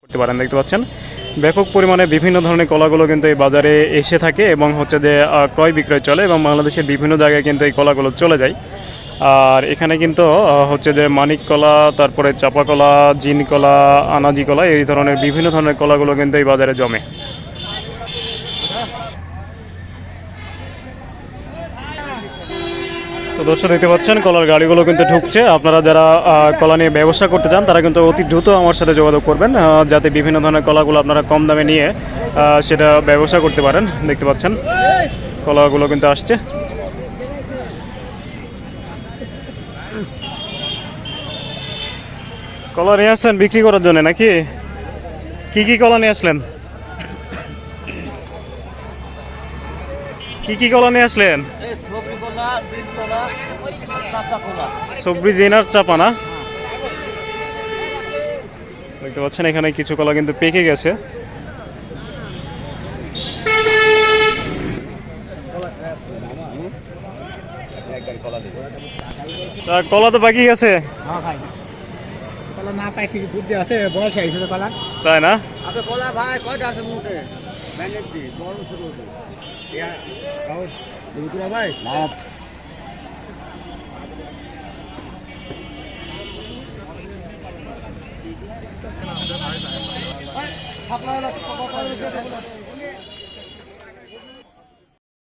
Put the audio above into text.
করতে পারেন। দেখতে পাচ্ছেন ব্যাপক পরিমাণে বিভিন্ন ধরনের কলাগুলো কিন্তু এই বাজারে এসে থাকে এবং হচ্ছে যে ক্রয় বিক্রয় চলে এবং বাংলাদেশের বিভিন্ন জায়গায় কিন্তু এই কলাগুলো চলে যায়। আর এখানে কিন্তু হচ্ছে যে মানিক কলা, তারপরে চাপা কলা, জিন কলা, আনাজি কলা, এই ধরনের বিভিন্ন ধরনের কলাগুলো কিন্তু এই বাজারে জমে। তো দর্শক দেখতে পাচ্ছেন কলার গাড়িগুলো কিন্তু ঢুকছে। আপনারা যারা কলা নিয়ে ব্যবসা করতে চান তারা কিন্তু অতি দ্রুত আমার সাথে যোগাযোগ করবেন, যাতে বিভিন্ন ধরনের কলাগুলো আপনারা কম দামে নিয়ে সেটা ব্যবসা করতে পারেন। দেখতে পাচ্ছেন কলাগুলো কিন্তু আসছে। কলা নিয়ে আসলেন বিক্রি করার জন্য নাকি? কি কি কলা নিয়ে আসলেন? কি কি কলা নিয়ে আসলেন? সবরি জিনার চাপা না? দেখতে পাচ্ছেন এখানে কিছু কলা কিন্তু পেকে গেছে। কলা তো বাকি গেছে, তাই না? কলা ভাই কয়টা আছে মোটে ম্যানেজ দি বড় ছোট ভাই সাপ্লাই